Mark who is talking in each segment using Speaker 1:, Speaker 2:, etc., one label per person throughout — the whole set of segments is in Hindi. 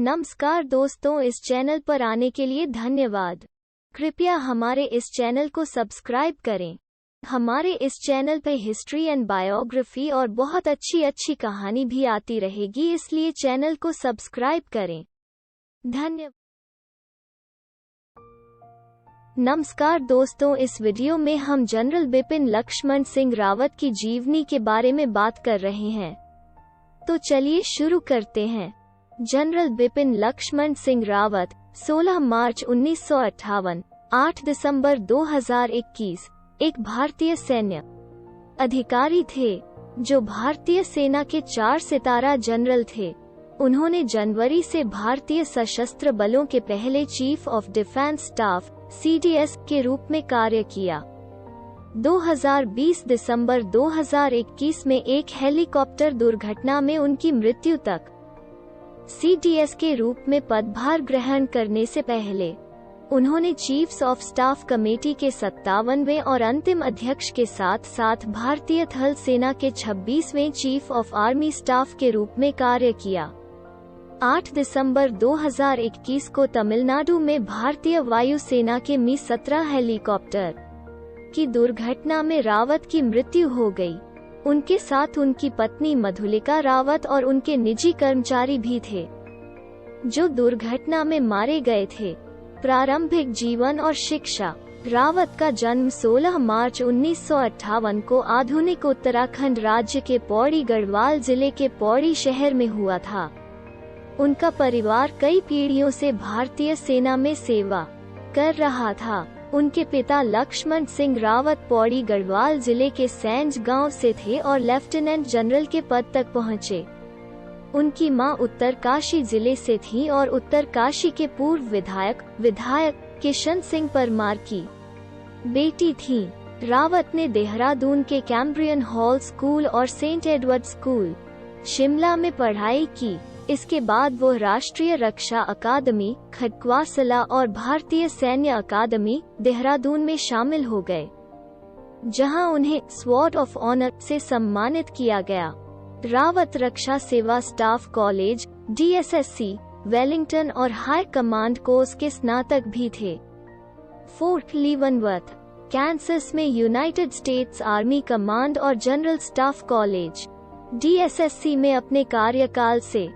Speaker 1: नमस्कार दोस्तों, इस चैनल पर आने के लिए धन्यवाद। कृपया हमारे इस चैनल को सब्सक्राइब करें। हमारे इस चैनल पे हिस्ट्री एंड बायोग्राफी और बहुत अच्छी कहानी भी आती रहेगी, इसलिए चैनल को सब्सक्राइब करें। धन्यवाद। नमस्कार दोस्तों, इस वीडियो में हम जनरल बिपिन लक्ष्मण सिंह रावत की जीवनी के बारे में बात कर रहे हैं। तो चलिए शुरू करते हैं। जनरल बिपिन लक्ष्मण सिंह रावत 16 मार्च 1958, 8 दिसंबर 2021 एक भारतीय सैन्य अधिकारी थे जो भारतीय सेना के 4 सितारा जनरल थे। उन्होंने जनवरी से भारतीय सशस्त्र बलों के पहले chief of defence staff (CDS) के रूप में कार्य किया। 2020 दिसंबर 2021 में एक हेलीकॉप्टर दुर्घटना में उनकी मृत्यु तक CDS के रूप में पदभार ग्रहण करने से पहले उन्होंने चीफ्स ऑफ स्टाफ कमेटी के 57वें और अंतिम अध्यक्ष के साथ साथ भारतीय थल सेना के 26वें चीफ ऑफ आर्मी स्टाफ के रूप में कार्य किया। 8 दिसंबर 2021 को तमिलनाडु में भारतीय वायुसेना के Mi-17 हेलीकॉप्टर की दुर्घटना में रावत की मृत्यु हो गई। उनके साथ उनकी पत्नी मधुलिका रावत और उनके निजी कर्मचारी भी थे जो दुर्घटना में मारे गए थे। प्रारंभिक जीवन और शिक्षा। रावत का जन्म 16 मार्च 1958 को आधुनिक उत्तराखंड राज्य के पौड़ी गढ़वाल जिले के पौड़ी शहर में हुआ था। उनका परिवार कई पीढ़ियों से भारतीय सेना में सेवा कर रहा था। उनके पिता लक्ष्मण सिंह रावत पौड़ी गढ़वाल जिले के सैंज गांव से थे और लेफ्टिनेंट जनरल के पद तक पहुंचे। उनकी मां उत्तरकाशी जिले से थी और उत्तरकाशी के पूर्व विधायक किशन सिंह परमार की बेटी थी। रावत ने देहरादून के कैम्ब्रियन हॉल स्कूल और सेंट एडवर्ड स्कूल शिमला में पढ़ाई की। इसके बाद वो राष्ट्रीय रक्षा अकादमी खडकवासला और भारतीय सैन्य अकादमी देहरादून में शामिल हो गए, जहां उन्हें स्वॉर्ड ऑफ ऑनर से सम्मानित किया गया। रावत रक्षा सेवा स्टाफ कॉलेज DSSC वेलिंगटन और हाई कमांड कोर्स के स्नातक भी थे। फोर्ट लीवनवर्थ कैंसस में यूनाइटेड स्टेट्स आर्मी कमांड और जनरल स्टाफ कॉलेज DSSC में अपने कार्यकाल से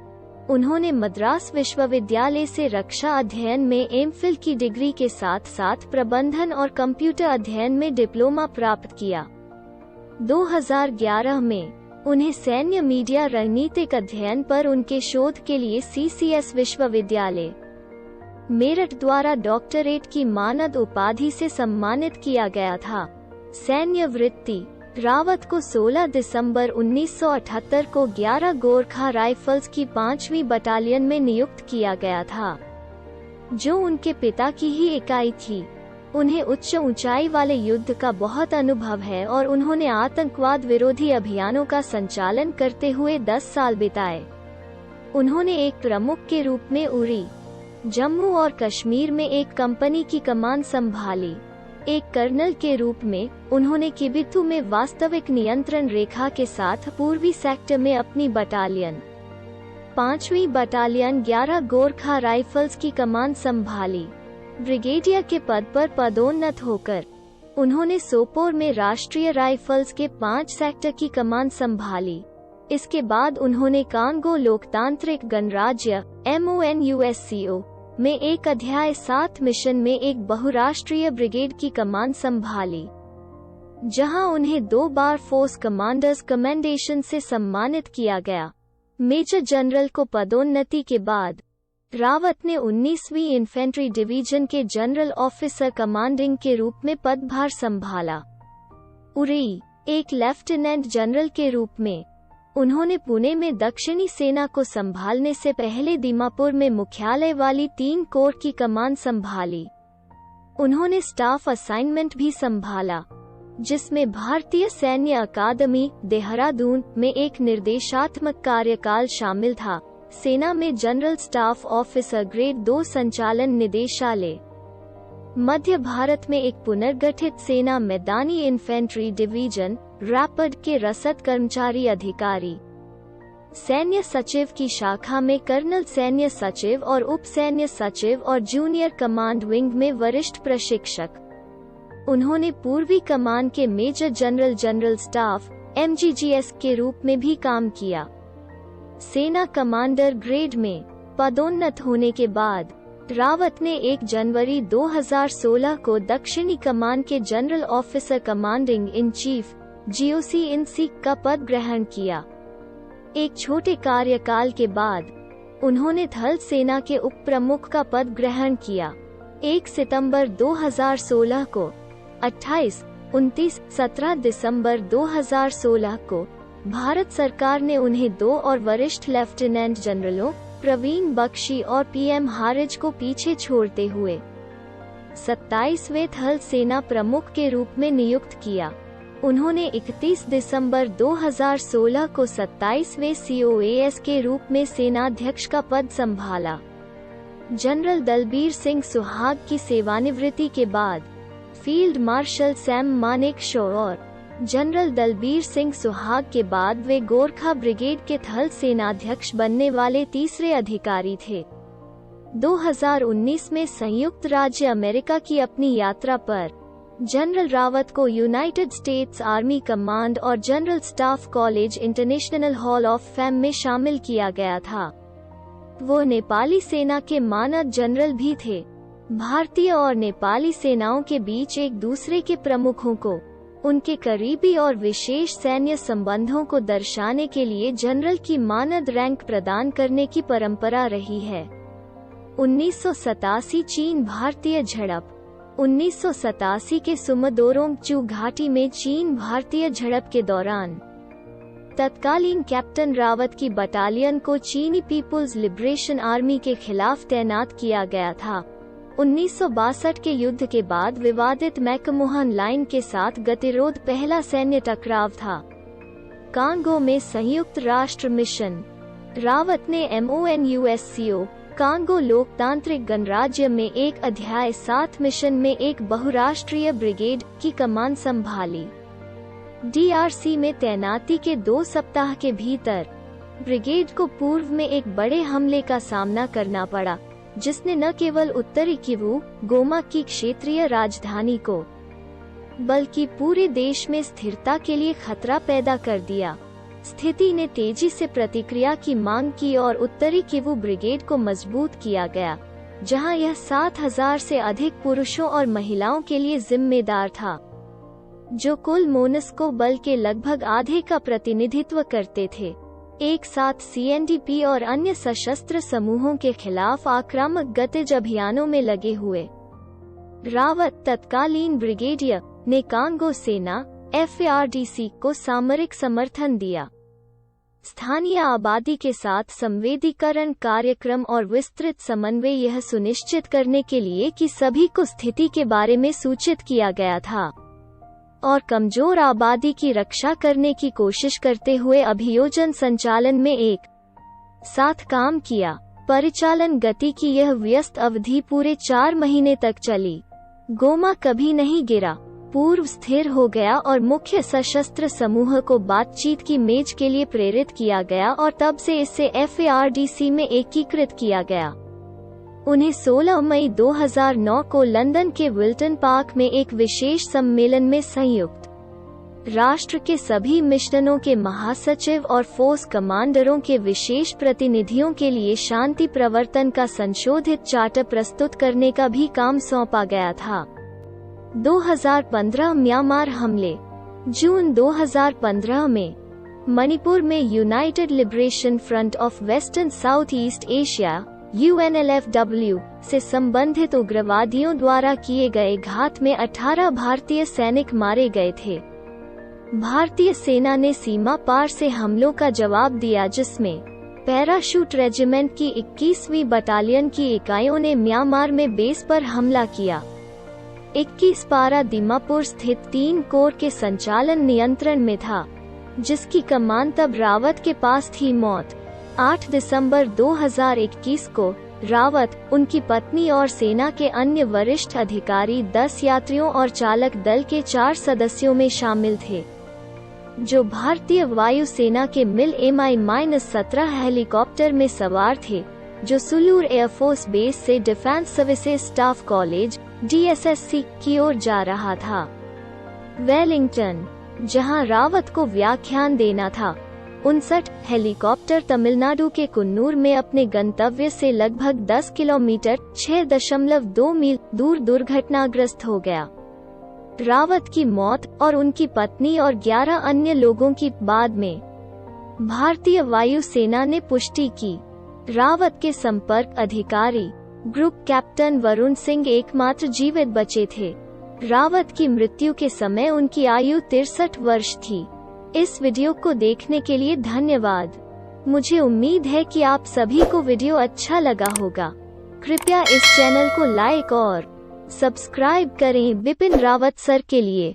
Speaker 1: उन्होंने मद्रास विश्वविद्यालय से रक्षा अध्ययन में एमफिल की डिग्री के साथ साथ प्रबंधन और कंप्यूटर अध्ययन में डिप्लोमा प्राप्त किया। 2011 में उन्हें सैन्य मीडिया रणनीतिक अध्ययन पर उनके शोध के लिए CCS विश्वविद्यालय मेरठ द्वारा डॉक्टरेट की मानद उपाधि से सम्मानित किया गया था। सैन्य वृत्ति। रावत को 16 दिसंबर 1978 को 11 गोरखा राइफल्स की 5वीं बटालियन में नियुक्त किया गया था, जो उनके पिता की ही इकाई थी। उन्हें उच्च ऊंचाई वाले युद्ध का बहुत अनुभव है और उन्होंने आतंकवाद विरोधी अभियानों का संचालन करते हुए 10 साल बिताए। उन्होंने एक प्रमुख के रूप में उरी, जम्मू और कश्मीर में एक कंपनी की कमान संभाली। एक कर्नल के रूप में उन्होंने किबिथु में वास्तविक नियंत्रण रेखा के साथ पूर्वी सेक्टर में अपनी बटालियन 5वीं बटालियन 11 गोरखा राइफल्स की कमान संभाली। ब्रिगेडियर के पद पर पदोन्नत होकर उन्होंने सोपोर में राष्ट्रीय राइफल्स के 5 सेक्टर की कमान संभाली। इसके बाद उन्होंने कांगो लोकतांत्रिक गणराज्य MONUSCO में एक अध्याय 7 मिशन में एक बहुराष्ट्रीय ब्रिगेड की कमान संभाली, जहां उन्हें 2 बार फोर्स कमांडर्स कमेंडेशन से सम्मानित किया गया। मेजर जनरल को पदोन्नति के बाद रावत ने 19वीं इन्फेंट्री डिवीजन के जनरल ऑफिसर कमांडिंग के रूप में पदभार संभाला। उरी, एक लेफ्टिनेंट जनरल के रूप में उन्होंने पुणे में दक्षिणी सेना को संभालने से पहले दीमापुर में मुख्यालय वाली 3 कोर की कमान संभाली। उन्होंने स्टाफ असाइनमेंट भी संभाला, जिसमें भारतीय सैन्य अकादमी देहरादून में एक निर्देशात्मक कार्यकाल शामिल था। सेना में जनरल स्टाफ ऑफिसर ग्रेड 2 संचालन निदेशालय। मध्य भारत में एक पुनर्गठित सेना मैदानी इन्फेंट्री डिवीजन रैपिड के रसद कर्मचारी अधिकारी। सैन्य सचिव की शाखा में कर्नल सैन्य सचिव और उप सैन्य सचिव और जूनियर कमांड विंग में वरिष्ठ प्रशिक्षक। उन्होंने पूर्वी कमान के major general general staff MGGS के रूप में भी काम किया। सेना कमांडर ग्रेड में पदोन्नत होने के बाद रावत ने 1 जनवरी 2016 को दक्षिणी कमान के general officer commanding in chief GOC का पद ग्रहण किया। एक छोटे कार्यकाल के बाद उन्होंने थल सेना के उप प्रमुख का पद ग्रहण किया। 1 सितंबर 2016 को 28, 29, 17 दिसंबर 2016 को भारत सरकार ने उन्हें 2 और वरिष्ठ लेफ्टिनेंट जनरलों प्रवीण बख्शी और PM हारिज को पीछे छोड़ते हुए 27वें थल सेना प्रमुख के रूप में नियुक्त किया। उन्होंने 31 दिसंबर 2016 को 27वें COAS के रूप में सेनाध्यक्ष का पद संभाला। जनरल दलबीर सिंह सुहाग की सेवानिवृत्ति के बाद फील्ड मार्शल सैम मानेकशॉ और जनरल दलबीर सिंह सुहाग के बाद वे गोरखा ब्रिगेड के थल सेनाध्यक्ष बनने वाले तीसरे अधिकारी थे। 2019 में संयुक्त राज्य अमेरिका की अपनी यात्रा पर जनरल रावत को यूनाइटेड स्टेट्स आर्मी कमांड और general staff college international hall of fame में शामिल किया गया था। वो नेपाली सेना के मानद जनरल भी थे। भारतीय और नेपाली सेनाओं के बीच एक दूसरे के प्रमुखों को उनके करीबी और विशेष सैन्य संबंधों को दर्शाने के लिए जनरल की मानद रैंक प्रदान करने की परंपरा रही है। 1987 चीन भारतीय झड़प। 1987 के सुमदोरोंगचू घाटी में चीन भारतीय झड़प के दौरान तत्कालीन कैप्टन रावत की बटालियन को चीनी पीपुल्स लिबरेशन आर्मी के खिलाफ तैनात किया गया था। 1962 के युद्ध के बाद विवादित मैकमोहन लाइन के साथ गतिरोध पहला सैन्य टकराव था। कांगो में संयुक्त राष्ट्र मिशन। रावत ने MONUSCO कांगो लोकतांत्रिक गणराज्य में एक अध्याय 7 मिशन में एक बहुराष्ट्रीय ब्रिगेड की कमान संभाली। DRC में तैनाती के 2 सप्ताह के भीतर ब्रिगेड को पूर्व में एक बड़े हमले का सामना करना पड़ा, जिसने न केवल उत्तरी किवू गोमा की क्षेत्रीय राजधानी को बल्कि पूरे देश में स्थिरता के लिए खतरा पैदा कर दिया। स्थिति ने तेजी से प्रतिक्रिया की मांग की और उत्तरी किवू ब्रिगेड को मजबूत किया गया, जहां यह 7000 से अधिक पुरुषों और महिलाओं के लिए जिम्मेदार था, जो कुल मोनस्को बल के लगभग आधे का प्रतिनिधित्व करते थे। एक साथ CNDP और अन्य सशस्त्र समूहों के खिलाफ आक्रामक गतिज अभियानों में लगे हुए रावत तत्कालीन ब्रिगेडियर ने कांगो सेना FARDC को सामरिक समर्थन दिया। स्थानीय आबादी के साथ संवेदीकरण कार्यक्रम और विस्तृत समन्वय यह सुनिश्चित करने के लिए कि सभी को स्थिति के बारे में सूचित किया गया था और कमजोर आबादी की रक्षा करने की कोशिश करते हुए अभियोजन संचालन में एक साथ काम किया। परिचालन गति की यह व्यस्त अवधि पूरे 4 महीने तक चली। गोमा कभी नहीं गिरा, पूर्व स्थिर हो गया और मुख्य सशस्त्र समूह को बातचीत की मेज के लिए प्रेरित किया गया और तब से इसे FARDC में एकीकृत किया गया। उन्हें 16 मई 2009 को लंदन के विल्टन पार्क में एक विशेष सम्मेलन में संयुक्त राष्ट्र के सभी मिशनों के महासचिव और फोर्स कमांडरों के विशेष प्रतिनिधियों के लिए शांति प्रवर्तन का संशोधित चार्टर प्रस्तुत करने का भी काम सौंपा गया था। 2015 म्यांमार हमले। जून 2015 में मणिपुर में United liberation front of western south east Asia UNLFW से संबंधित उग्रवादियों द्वारा किए गए घात में 18 भारतीय सैनिक मारे गए थे। भारतीय सेना ने सीमा पार से हमलों का जवाब दिया, जिसमें पैराशूट रेजिमेंट की 21वीं बटालियन की इकाइयों ने म्यांमार में बेस पर हमला किया। 21 पारा दीमापुर स्थित 3 कोर के संचालन नियंत्रण में था, जिसकी कमान तब रावत के पास थी। मौत। 8 दिसंबर 2021 को रावत, उनकी पत्नी और सेना के अन्य वरिष्ठ अधिकारी 10 यात्रियों और चालक दल के 4 सदस्यों में शामिल थे। जो भारतीय वायुसेना के मिल Mi-17 हेलीकॉप्टर में सवार थे, जो सुलूर एयरफोर्स बेस से defence services staff college DSSC की ओर जा रहा था। वेलिंगटन, जहां रावत को व्याख्यान देना था, 59 हेलीकॉप्टर तमिलनाडु के कुन्नूर में अपने गंतव्य से लगभग 10 किलोमीटर 6.2 मील दूर दुर्घटनाग्रस्त हो गया। रावत की मौत और उनकी पत्नी और 11 अन्य लोगों की बाद में भारतीय वायुसेना ने पुष्टि की। रावत के संपर्क अधिकारी ग्रुप कैप्टन वरुण सिंह एकमात्र जीवित बचे थे। रावत की मृत्यु के समय उनकी आयु 63 वर्ष थी। इस वीडियो को देखने के लिए धन्यवाद। मुझे उम्मीद है कि आप सभी को वीडियो अच्छा लगा होगा। कृपया इस चैनल को लाइक और सब्सक्राइब करें बिपिन रावत सर के लिए।